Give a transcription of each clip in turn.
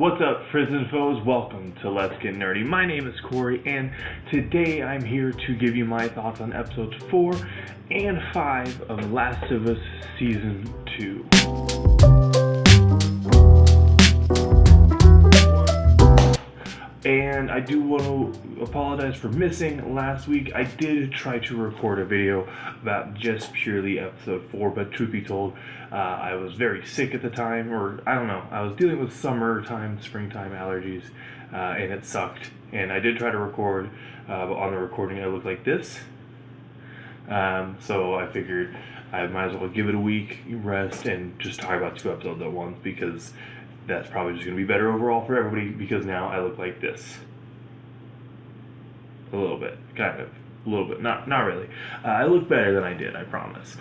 What's up, friends and foes? Welcome to Let's Get Nerdy. My name is Corey, and today I'm here to give you my thoughts on episodes 4 and 5 of Last of Us Season 2. And I do want to apologize for missing last week. I did try to record a video about just purely episode 4, but truth be told, I was very sick at the time, or I don't know, I was dealing with summertime, springtime allergies, and it sucked. And I did try to record, but on the recording I looked like this. So I figured I might as well give it a week, rest, and just talk about 2 episodes at once, because that's probably just going to be better overall for everybody, because now I look like this. A little bit, kind of. A little bit, not really. I look better than I did, I promise.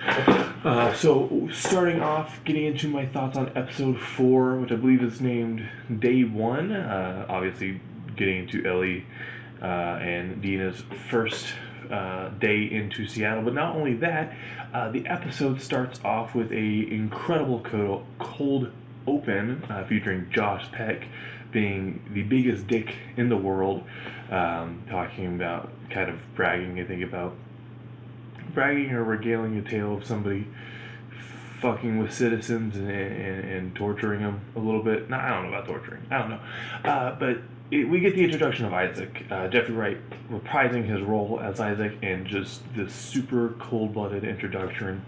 So, starting off, getting into my thoughts on episode 4, which I believe is named Day 1. Obviously, getting into Ellie and Dina's first day into Seattle. But not only that, the episode starts off with a incredible cold open featuring Josh Peck being the biggest dick in the world, talking about kind of bragging or regaling a tale of somebody fucking with citizens and torturing them a little bit. No, I don't know about torturing. I don't know. But we get the introduction of Isaac. Jeffrey Wright reprising his role as Isaac, and just this super cold-blooded introduction.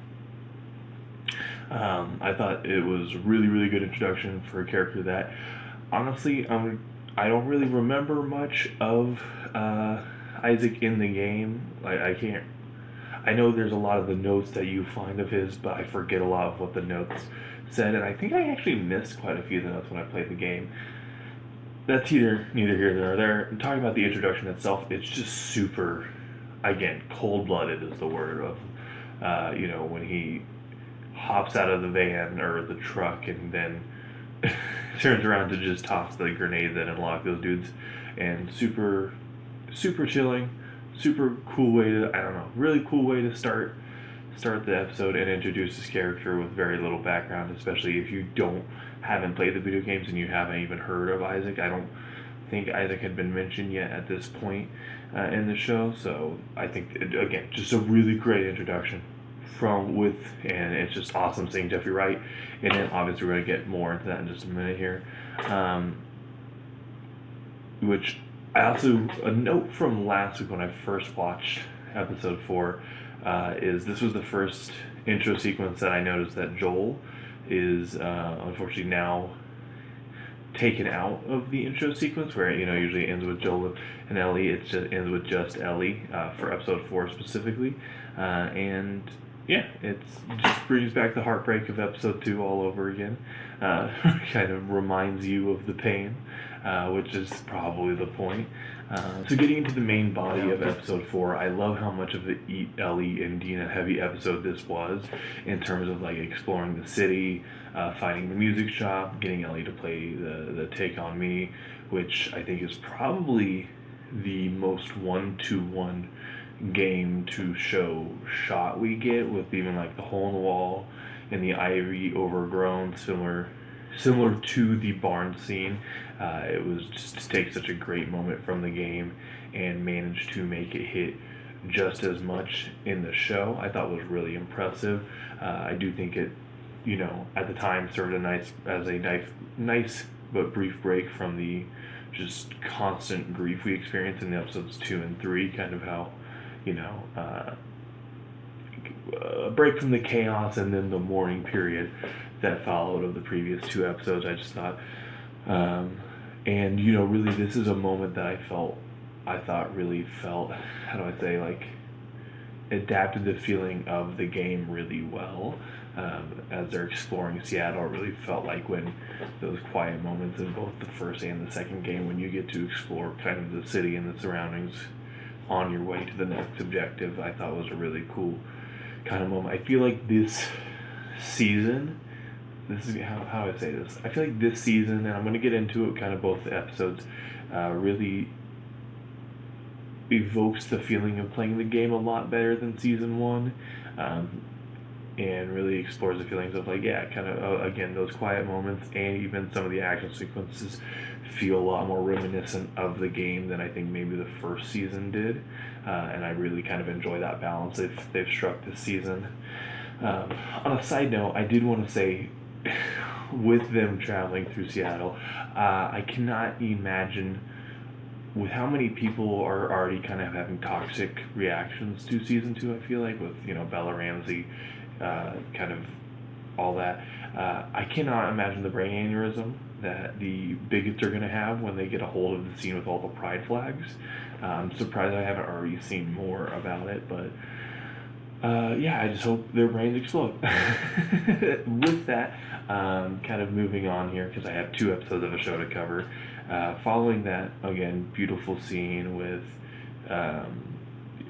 I thought it was a really, really good introduction for a character that, honestly, I don't really remember much of Isaac in the game. I know there's a lot of the notes that you find of his, but I forget a lot of what the notes said, and I think I actually missed quite a few of the notes when I played the game. That's neither here nor there. I'm talking about the introduction itself. It's just super, again, cold-blooded is the word of, when he hops out of the van or the truck and then turns around to just toss the grenade that unlocked those dudes. And super chilling, super cool way to, really cool way to start the episode and introduce this character with very little background, especially if you haven't played the video games and you haven't even heard of Isaac. I don't think Isaac had been mentioned yet at this point in the show, so I think, again, just a really great introduction. And it's just awesome seeing Jeffrey Wright, and then obviously we're going to get more into that in just a minute here. Which I also, a note from last week when I first watched episode 4 is this was the first intro sequence that I noticed that Joel is unfortunately now taken out of the intro sequence, where usually ends with Joel and Ellie. It just ends with just Ellie for episode 4 specifically, and yeah, it just brings back the heartbreak of episode 2 all over again. Kind of reminds you of the pain, which is probably the point. So getting into the main body of episode 4, I love how much of the Eat Ellie and Dina heavy episode this was, in terms of like exploring the city, finding the music shop, getting Ellie to play the Take On Me, which I think is probably the most one-to-one game to show shot we get, with even like the hole in the wall and the ivy overgrown, similar to the barn scene. It was just to take such a great moment from the game and manage to make it hit just as much in the show. I thought was really impressive. I do think it, at the time served as a nice but brief break from the just constant grief we experienced in the episodes 2 and 3, kind of how a break from the chaos and then the mourning period that followed of the previous 2 episodes. I just thought, and really this is a moment that I thought really felt, how do I say, like, adapted the feeling of the game really well. As they're exploring Seattle, it really felt like when those quiet moments in both the first and the second game, when you get to explore kind of the city and the surroundings on your way to the next objective, I thought was a really cool kind of moment. I feel like this season, this is how I say this, I feel like this season, and I'm going to get into it, kind of both the episodes, really evokes the feeling of playing the game a lot better than season 1. and really explores the feelings of like, yeah, kind of again, those quiet moments, and even some of the action sequences feel a lot more reminiscent of the game than I think maybe the first season did, and I really kind of enjoy that balance they've struck this season. On a side note, I did want to say, with them traveling through Seattle, I cannot imagine with how many people are already kind of having toxic reactions to season two. I feel like with Bella Ramsey, kind of all that. I cannot imagine the brain aneurysm that the bigots are going to have when they get a hold of the scene with all the pride flags. I'm surprised I haven't already seen more about it, but yeah, I just hope their brains explode. With that, kind of moving on here because I have 2 episodes of a show to cover. Following that, again, beautiful scene with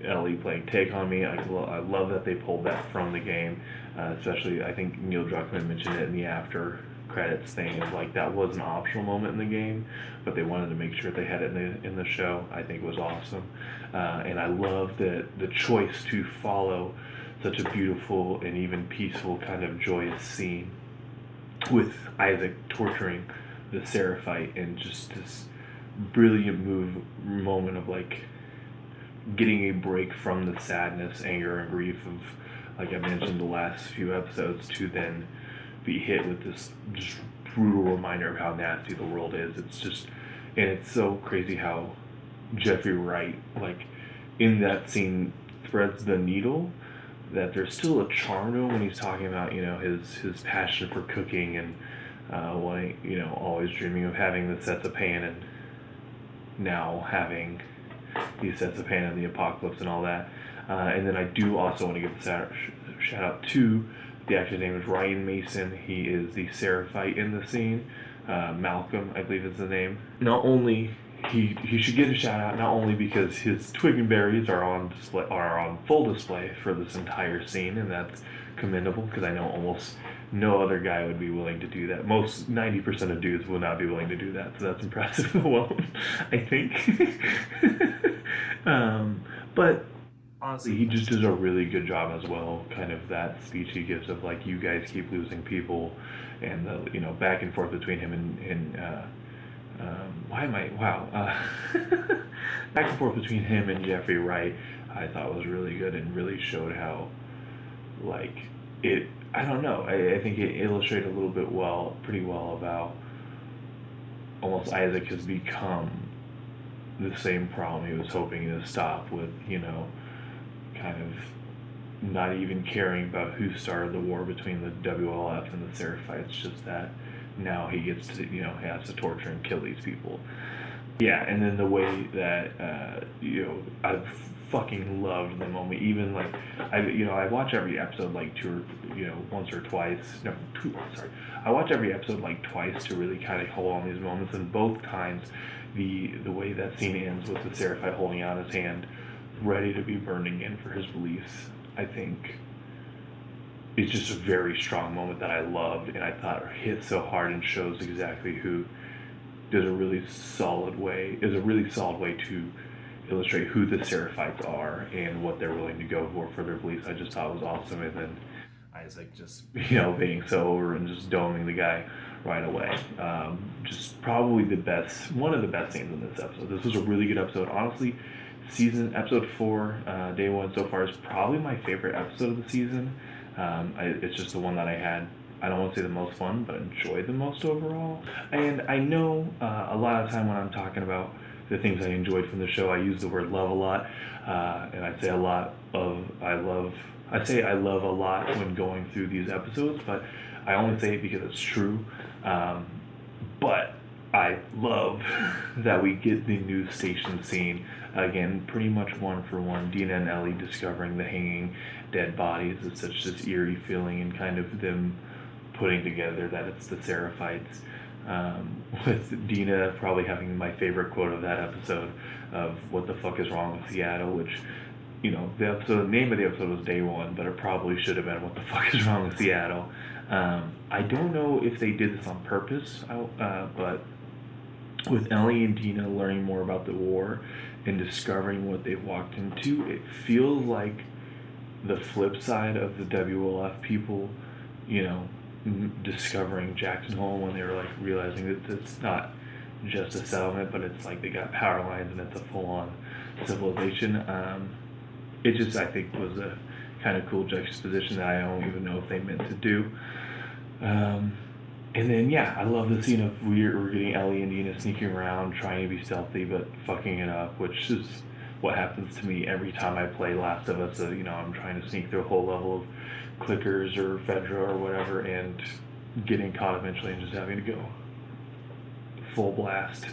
Ellie playing Take on Me. I love that they pulled that from the game, especially I think Neil Druckmann mentioned it in the after credits thing of like that was an optional moment in the game, but they wanted to make sure they had it in the show. I think it was awesome, and I love that the choice to follow such a beautiful and even peaceful kind of joyous scene with Isaac torturing the Seraphite and just this brilliant moment of like getting a break from the sadness, anger, and grief of, like I mentioned the last few episodes, to then be hit with this just brutal reminder of how nasty the world is. It's just, and it's so crazy how Jeffrey Wright, like in that scene, threads the needle that there's still a charm to him when he's talking about his passion for cooking and wanting always dreaming of having the sets of pan and now having these sets of pan in the apocalypse and all that. And then I do also want to give a shout out to the actor's name is Ryan Mason. He is the Seraphite in the scene. Malcolm, I believe is the name. Not only he should get a shout out not only because his twig and berries are on full display for this entire scene, and that's commendable because I know almost no other guy would be willing to do that. Most 90% of dudes would not be willing to do that, so that's impressive alone, I think. But honestly, he just does a really good job as well. Kind of that speech he gives of like, you guys keep losing people, and the back and forth between him and back and forth between him and Jeffrey Wright, I thought was really good and really showed how, like, it. I don't know. I think it illustrated a little bit pretty well about almost Isaac has become the same problem he was hoping to stop with, kind of not even caring about who started the war between the WLF and the Seraphites, just that now he gets to, he has to torture and kill these people. Yeah, and then the way that, I've fucking loved the moment. Even like, I watch every episode like once or twice. No, sorry. I watch every episode like twice to really kind of hold on these moments, and both times, the way that scene ends with the Seraphite holding out his hand, ready to be burned again for his beliefs, I think it's just a very strong moment that I loved, and I thought hit so hard and shows exactly who is a really solid way to illustrate who the Seraphites are and what they're willing to go for their beliefs. I just thought it was awesome, and then Isaac just being so over and just doming the guy right away. Just probably one of the best scenes in this episode. This was a really good episode, honestly. Episode 4, day 1 so far, is probably my favorite episode of the season. It's just the one that I don't want to say the most fun, but enjoyed the most overall. And I know a lot of time when I'm talking about the things I enjoyed from the show, I use the word love a lot, and I say I love a lot when going through these episodes, but I only say it because it's true. But I love that we get the new station scene. Again, pretty much one for one. Dina and Ellie discovering the hanging dead bodies. It's such this eerie feeling, and kind of them putting together that it's the Seraphites. With Dina probably having my favorite quote of that episode of "What the fuck is wrong with Seattle?" Which, the name of the episode was Day 1, but it probably should have been "What the fuck is wrong with Seattle?" I don't know if they did this on purpose, but with Ellie and Dina learning more about the war and discovering what they've walked into, it feels like the flip side of the WLF people, you know, discovering Jackson Hole when they were like realizing that it's not just a settlement, but it's like they got power lines and it's a full-on civilization. It just, I think, was a kind of cool juxtaposition that I don't even know if they meant to do. And then, yeah, I love the scene of we're getting Ellie and Dina sneaking around, trying to be stealthy, but fucking it up, which is what happens to me every time I play Last of Us. You know, I'm trying to sneak through a whole level of clickers or Fedra or whatever, and getting caught eventually and just having to go full blast.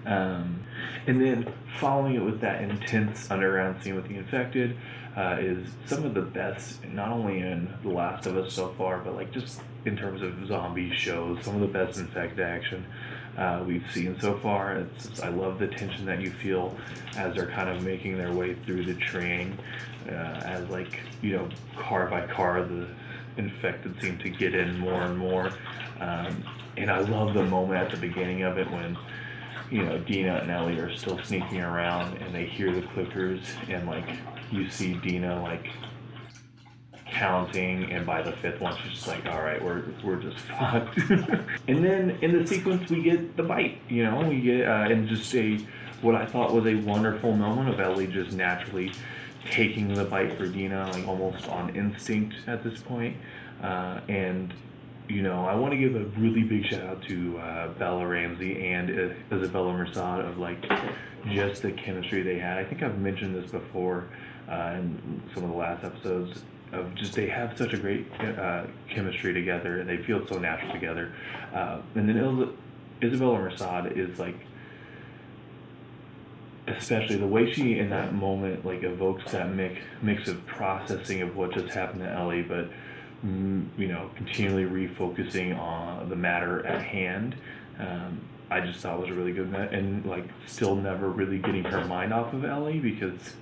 And then following it with that intense underground scene with the infected is some of the best, not only in The Last of Us so far, but like just in terms of zombie shows, some of the best infected action we've seen so far. I love the tension that you feel as they're kind of making their way through the train, as like, you know, car by car the infected seem to get in more and more. And I love the moment at the beginning of it when, you know, Dina and Ellie are still sneaking around and they hear the clickers, and like you see Dina like counting, and by the fifth one she's just like, all right, we're just fucked. And then in the sequence we get the bite, you know, we get and just what I thought was a wonderful moment of Ellie just naturally taking the bite for Dina, like almost on instinct at this point. And you know, I want to give a really big shout out to Bella Ramsey and Isabella Merced of like just the chemistry they had. I think I've mentioned this before in some of the last episodes of just they have such a great chemistry together, and they feel so natural together. And then Isabella Merced is like, especially the way she in that moment like evokes that mix of processing of what just happened to Ellie, but you know, continually refocusing on the matter at hand. I just thought was a really good and like still never really getting her mind off of Ellie, because,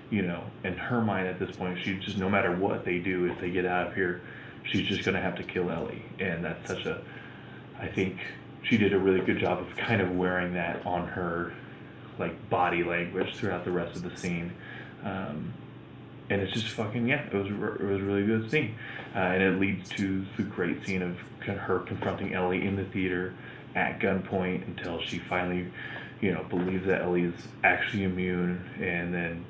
you know, in her mind at this point, she just, no matter what they do, if they get out of here, she's just gonna have to kill Ellie. And that's I think she did a really good job of kind of wearing that on her like body language throughout the rest of the scene. And it's just fucking, yeah, it was a really good scene. And it leads to the great scene of her confronting Ellie in the theater at gunpoint until she finally, you know, believes that Ellie is actually immune. And then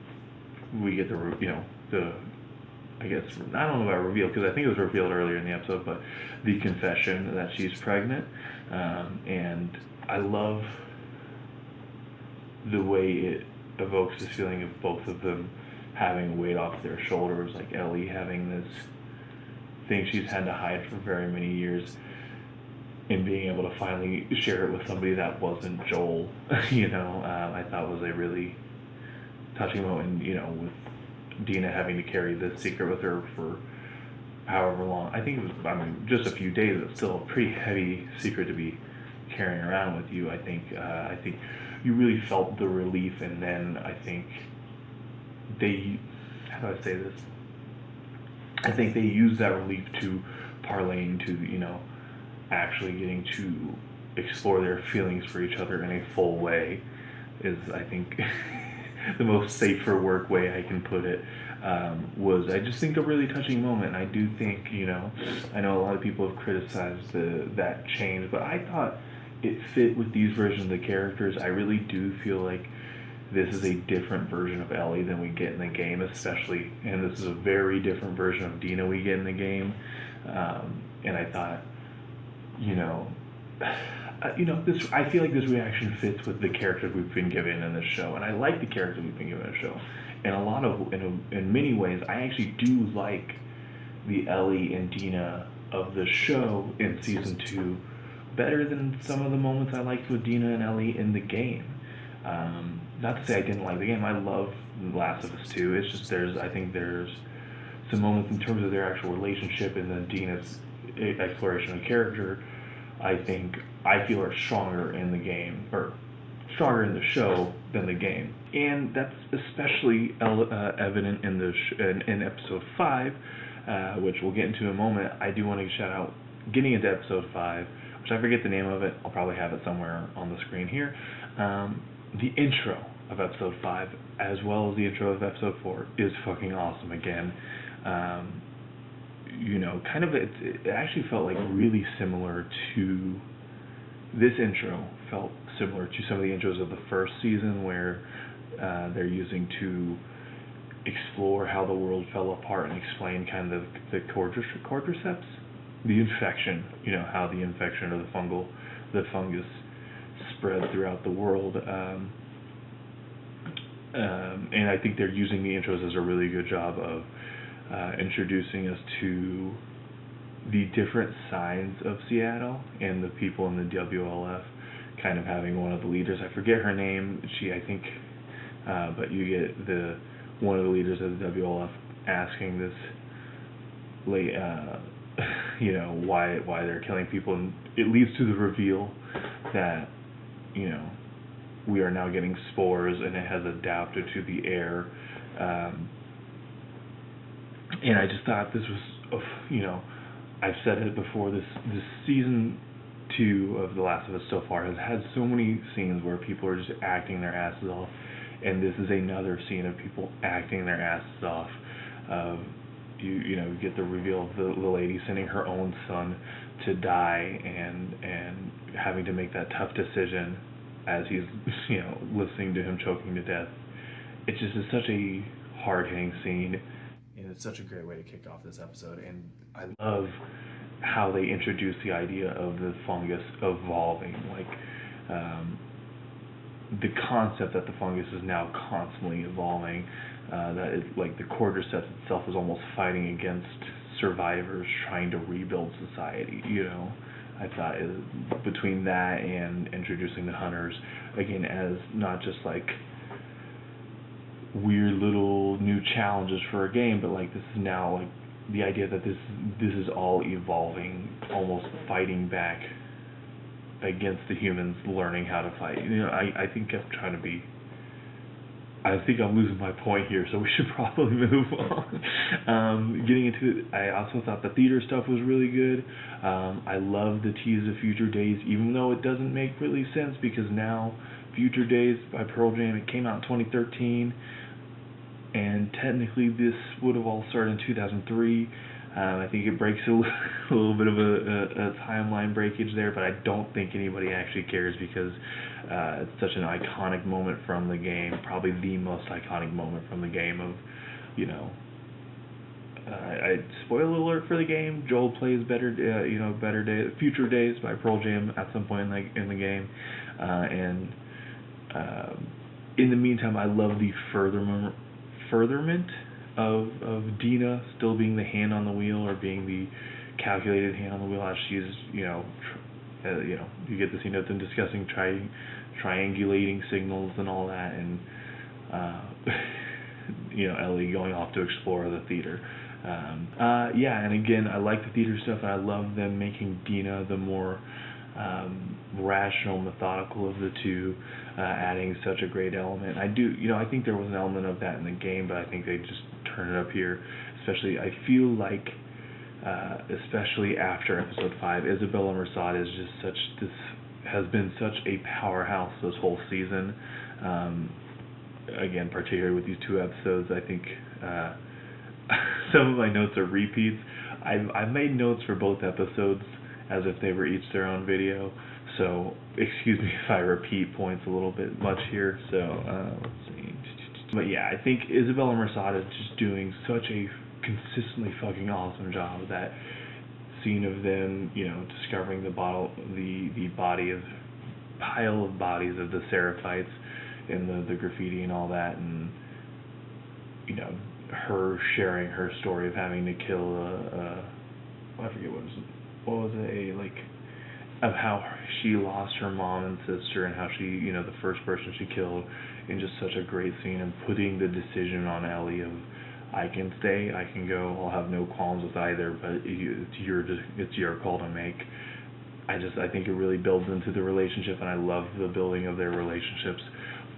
we get I guess, I don't know about reveal, because I think it was revealed earlier in the episode, but the confession that she's pregnant. And I love the way it evokes this feeling of both of them having weight off their shoulders, like Ellie having this thing she's had to hide for very many years, and being able to finally share it with somebody that wasn't Joel. You know, I thought was a really touching moment, you know, with Dina having to carry this secret with her for however long. I think it was, I mean, just a few days, it's still a pretty heavy secret to be carrying around with you. I think you really felt the relief, and then I think how do I say this? I think they use that relief to parlay into, you know, actually getting to explore their feelings for each other in a full way, is, I think, the most safe for work way I can put it. Was, I just think, a really touching moment. I do think, you know, I know a lot of people have criticized that change, but I thought it fit with these versions of the characters. I really do feel like this is a different version of Ellie than we get in the game, especially, and this is a very different version of Dina we get in the game. And I thought, you know, this, I feel like this reaction fits with the characters we've been given in this show, and I like the characters we've been given in the show. And in many ways, I actually do like the Ellie and Dina of the show in season 2 better than some of the moments I liked with Dina and Ellie in the game. Not to say I didn't like the game. I love The Last of Us 2. It's just I think there's some moments in terms of their actual relationship and then Dina's exploration of character, I feel are stronger in the game, or stronger in the show than the game. And that's especially evident in episode 5, which we'll get into in a moment. I do want to shout out, getting into episode 5, which I forget the name of it. I'll probably have it somewhere on the screen here. The intro of episode 5, as well as the intro of episode 4, is fucking awesome again. Kind of, it actually felt like really similar to, this intro felt similar to some of the intros of the first season, where they're using to explore how the world fell apart and explain kind of the cordyceps, the infection, how the infection of the fungus spread throughout the world. And I think they're using the intros as a really good job of introducing us to the different sides of Seattle and the people in the WLF, kind of having one of the leaders, I forget her name, but you get one of the leaders of the WLF asking this why they're killing people, and it leads to the reveal that we are now getting spores and it has adapted to the air, and I just thought this was I've said it before, this season 2 of The Last of Us so far has had so many scenes where people are just acting their asses off, and this is another scene of people acting their asses off. You get the reveal of the lady sending her own son to die, and having to make that tough decision as he's listening to him choking to death. It just is such a hard-hitting scene, and it's such a great way to kick off this episode. And I love how they introduce the idea of the fungus evolving, the concept that the fungus is now constantly evolving, that it, like the cordyceps itself is almost fighting against survivors trying to rebuild society. I thought between that and introducing the hunters again as not just like weird little new challenges for a game, but like this is now like the idea that this is all evolving, almost fighting back against the humans learning how to fight. I think I'm losing my point here, so we should probably move on. Getting into it, I also thought the theater stuff was really good. I love the tease of Future Days, even though it doesn't make really sense, because now Future Days by Pearl Jam, it came out in 2013, and technically this would have all started in 2003. I think it breaks a little bit of a timeline breakage there, but I don't think anybody actually cares, because it's such an iconic moment from the game, probably the most iconic moment from the game of, spoiler alert for the game, Joel plays Future Days by Pearl Jam at some point in the game, and in the meantime, I love the furtherment of Dina still being the hand on the wheel, or being the calculated hand on the wheel, as she's you get the scene of them discussing triangulating signals and all that, and Ellie going off to explore the theater. And again, I like the theater stuff, and I love them making Dina the more rational, methodical of the two, adding such a great element. I think there was an element of that in the game, but I think they just turn it up here. Especially, I feel like, especially after episode 5, Isabella Merced is just has been such a powerhouse this whole season. Again, particularly with these 2 episodes, I think some of my notes are repeats. I've made notes for both episodes as if they were each their own video, so excuse me if I repeat points a little bit much here. So let's see. But yeah, I think Isabella Merced is just doing such a consistently fucking awesome job. That scene of them, discovering the pile of bodies of the Seraphites, and the graffiti and all that, and her sharing her story of having to kill I forget of how she lost her mom and sister, and how she, the first person she killed, in just such a great scene, and putting the decision on Ellie of, I can stay, I can go, I'll have no qualms with either, but it's your call to make. I think it really builds into the relationship, and I love the building of their relationships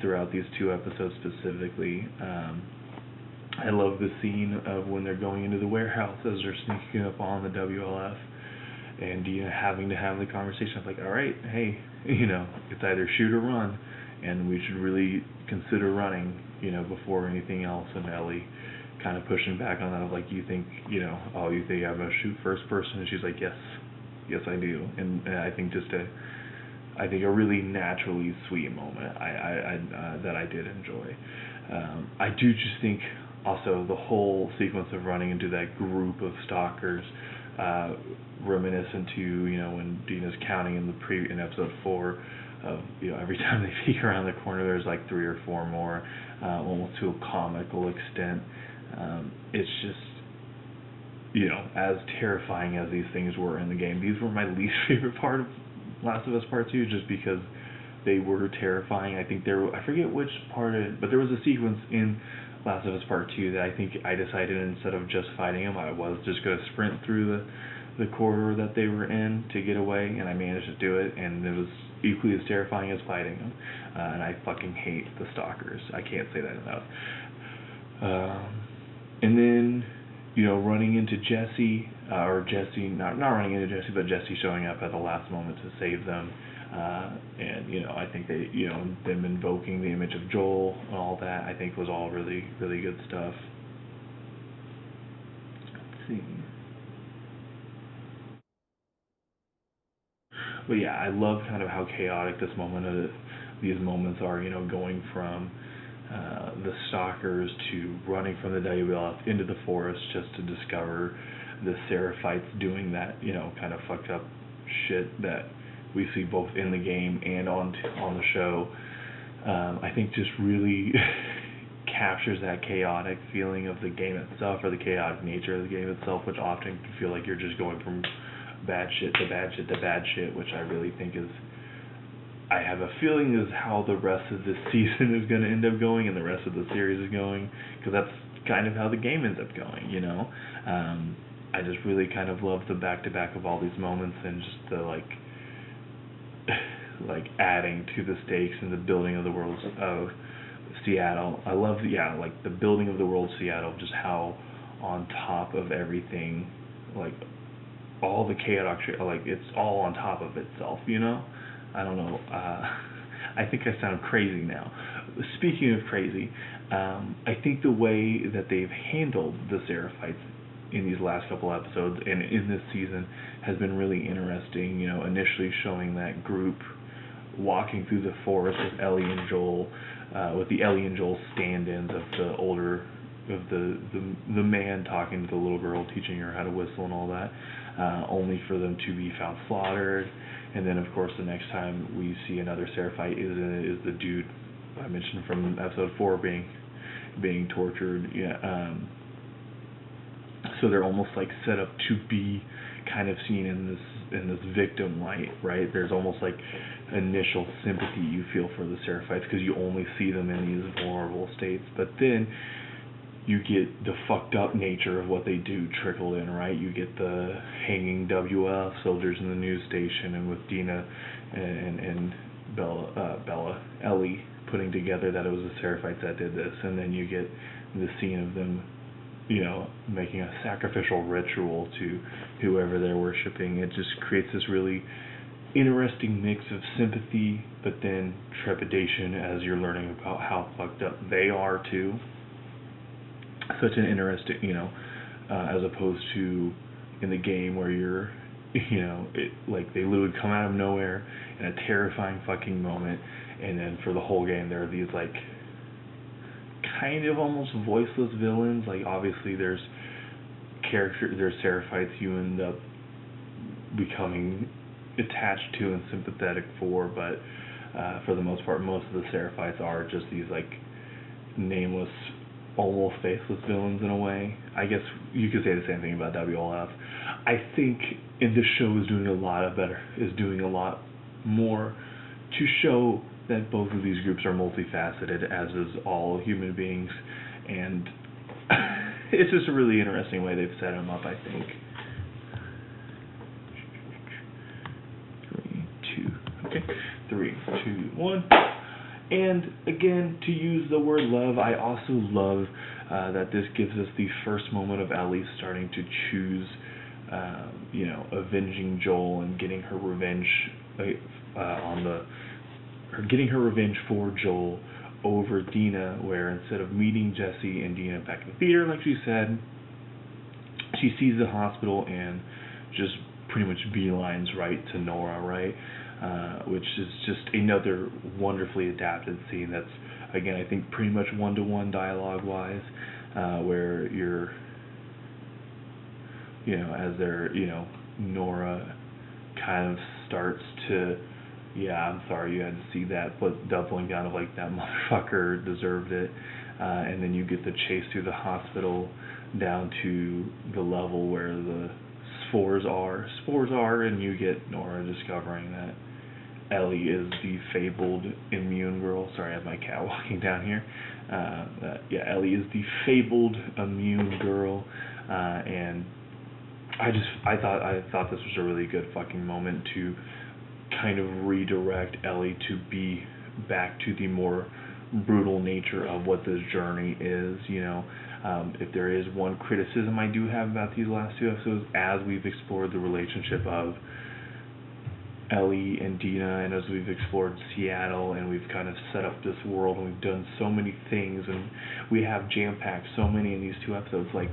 throughout these 2 episodes specifically. I love the scene of when they're going into the warehouse as they're sneaking up on the WLF, and having to have the conversation of like, all right, hey, it's either shoot or run, and we should really consider running, before anything else. And Ellie kind of pushing back on that of like, you think, oh, you think I'm gonna shoot first person? And she's like, yes, I do. And I think I think a really naturally sweet moment. That I did enjoy. I do just think also the whole sequence of running into that group of stalkers, reminiscent to when Dina's counting in episode 4 of every time they peek around the corner there's like 3 or 4 more, almost to a comical extent. It's just as terrifying as these things were in the game, these were my least favorite part of Last of Us Part 2, just because they were terrifying. I think I forget which part but there was a sequence in Last of Us Part 2 that I think I decided instead of just fighting them, I was just going to sprint through the corridor that they were in to get away, and I managed to do it, and it was equally as terrifying as fighting them. And I fucking hate the stalkers. I can't say that enough. And then, running into Jesse, or Jesse, not running into Jesse, but Jesse showing up at the last moment to save them. And, I think they, them invoking the image of Joel and all that, I think was all really, really good stuff. Let's see. But yeah, I love kind of how chaotic these moments are, going from the stalkers to running from the WLF into the forest just to discover the Seraphites doing that, kind of fucked up shit that we see both in the game and on the show. I think just really captures that chaotic feeling of the game itself, or the chaotic nature of the game itself, which often can feel like you're just going from bad shit to bad shit to bad shit, which I really think I have a feeling is how the rest of this season is going to end up going, and the rest of the series is going, because that's kind of how the game ends up going, I just really kind of love the back-to-back of all these moments, and just the like adding to the stakes and the building of the world of Seattle. I love the building of the world of Seattle, just how on top of everything, like all the chaotic shit, like it's all on top of itself, I don't know. I think I sound crazy now. Speaking of crazy, I think the way that they've handled the Seraphites in these last couple episodes and in this season has been really interesting. Initially showing that group walking through the forest with Ellie and Joel, with the Ellie and Joel stand-ins of the man talking to the little girl, teaching her how to whistle and all that, only for them to be found slaughtered. And then, of course, the next time we see another Seraphite is the dude I mentioned from episode 4 being tortured. Yeah. So they're almost like set up to be kind of seen in this victim light, right? There's almost like initial sympathy you feel for the Seraphites because you only see them in these vulnerable states, but then you get the fucked up nature of what they do trickled in, right? You get the hanging WLF soldiers in the news station, and with Dina and Ellie putting together that it was the Seraphites that did this, and then you get the scene of them, making a sacrificial ritual to whoever they're worshiping. It just creates this really interesting mix of sympathy, but then trepidation as you're learning about how fucked up they are too. Such an interesting, as opposed to in the game where you're, like they literally come out of nowhere in a terrifying fucking moment, and then for the whole game there are these like kind of almost voiceless villains. Like obviously there's Seraphites you end up becoming attached to and sympathetic for, but for the most part most of the Seraphites are just these like nameless, almost faceless villains in a way. I guess you could say the same thing about WLF. I think this show is doing a lot more to show that both of these groups are multifaceted, as is all human beings, and it's just a really interesting way they've set them up, I think. 3, 2, 1. And again, to use the word love, I also love that this gives us the first moment of Ellie starting to choose, avenging Joel and getting her revenge on or getting her revenge for Joel over Dina, where instead of meeting Jesse and Dina back in the theater, like she said, she sees the hospital and just pretty much beelines right to Nora, right? Which is just another wonderfully adapted scene that's, again, I think pretty much one-to-one dialogue-wise, where you're, as they're, Nora kind of starts to, yeah, I'm sorry you had to see that, but doubling down of like, that motherfucker deserved it. And then you get the chase through the hospital down to the level where the spores are, and you get Nora discovering that Ellie is the fabled immune girl. Sorry, I have my cat walking down here. Ellie is the fabled immune girl, and I thought this was a really good fucking moment to kind of redirect Ellie to be back to the more brutal nature of what this journey is. If there is one criticism I do have about these last two episodes, as we've explored the relationship of Ellie and Dina, and as we've explored Seattle, and we've kind of set up this world, and we've done so many things, and we have jam-packed so many in these two episodes, like,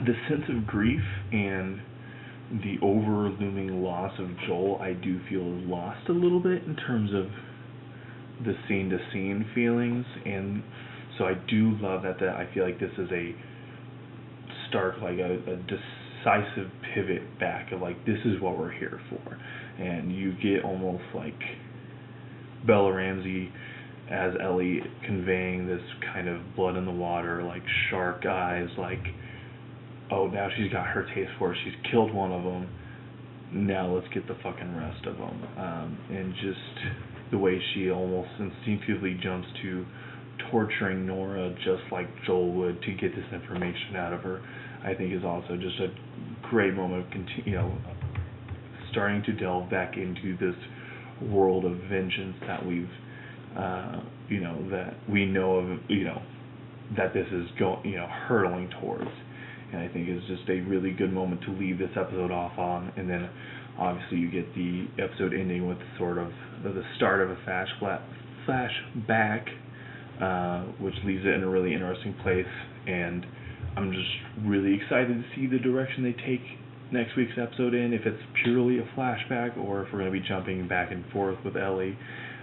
the sense of grief and the over-looming loss of Joel, I do feel is lost a little bit in terms of the scene-to-scene feelings, and so I do love that I feel like this is a stark, like a decisive pivot back of like, this is what we're here for. And you get almost like Bella Ramsey as Ellie conveying this kind of blood in the water, like shark eyes, like, oh, now she's got her taste for it, she's killed one of them, now let's get the fucking rest of them. And just the way she almost instinctively jumps to torturing Nora just like Joel would to get this information out of her, I think is also just a great moment of starting to delve back into this world of vengeance that we've that we know of, that this is hurtling towards. And I think it's just a really good moment to leave this episode off on. And then obviously you get the episode ending with sort of the start of a flashback, which leaves it in a really interesting place. And I'm just really excited to see the direction they take next week's episode in, if it's purely a flashback or if we're going to be jumping back and forth with Ellie,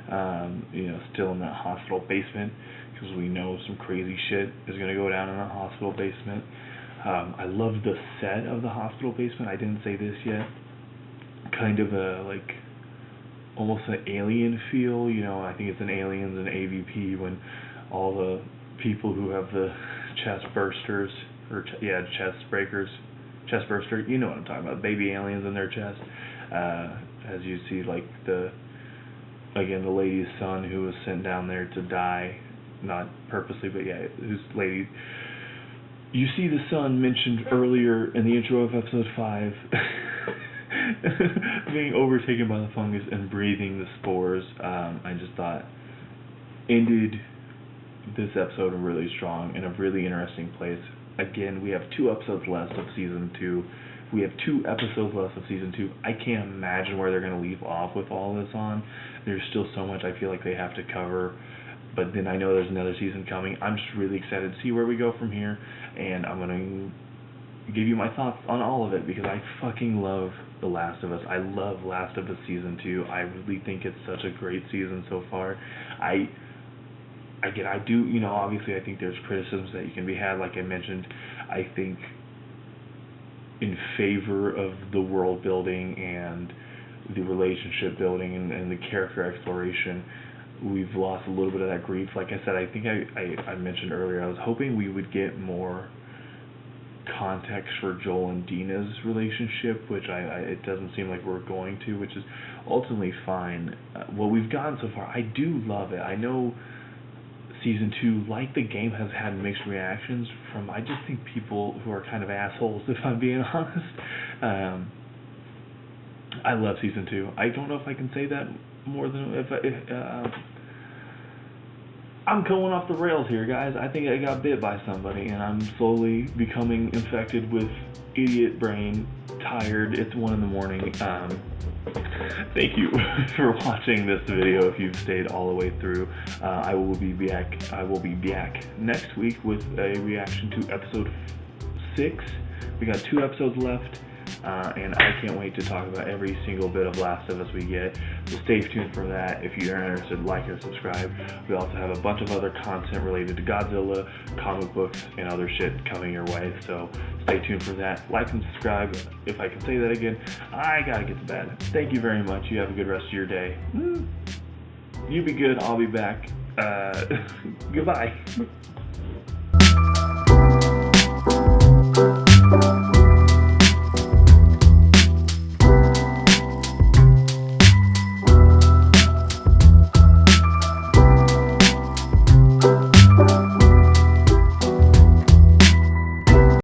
still in that hospital basement, because we know some crazy shit is going to go down in a hospital basement. I love the set of the hospital basement. I didn't say this yet. Kind of almost an alien feel. I think it's an Aliens and AVP when all the people who have the chest bursters, chest breakers, chest burster, you know what I'm talking about, baby aliens in their chest. As you see, like the lady's son who was sent down there to die, not purposely, but yeah, this lady. You see the son mentioned earlier in the intro of episode 5 being overtaken by the fungus and breathing the spores. I just thought ended this episode really strong in a really interesting place. Again, we have 2 episodes left of season 2. We have 2 episodes left of season 2. I can't imagine where they're going to leave off with all this on. There's still so much I feel like they have to cover. But then I know there's another season coming. I'm just really excited to see where we go from here. And I'm going to give you my thoughts on all of it, because I fucking love The Last of Us. I love Last of Us Season 2. I really think it's such a great season so far. I do, obviously I think there's criticisms that you can be had. Like I mentioned, I think in favor of the world building and the relationship building and the character exploration, we've lost a little bit of that grief. Like I said, I think I mentioned earlier, I was hoping we would get more context for Joel and Dina's relationship, which it doesn't seem like we're going to, which is ultimately fine. What we've gotten so far, I do love it. I know season 2, like the game, has had mixed reactions from, I just think, people who are kind of assholes, if I'm being honest. I love season 2. I don't know if I can say that more than I'm going off the rails here, guys. I think I got bit by somebody, and I'm slowly becoming infected with idiot brain tired. It's 1 in the morning. Thank you for watching this video. If you've stayed all the way through, I will be back next week with a reaction to episode 6. We got 2 episodes left, and I can't wait to talk about every single bit of Last of Us we get. So stay tuned for that. If you're interested, like or subscribe. We also have a bunch of other content related to Godzilla, comic books, and other shit coming your way. So stay tuned for that. Like and subscribe. If I can say that again, I gotta get to bed. Thank you very much. You have a good rest of your day. You be good. I'll be back. Goodbye.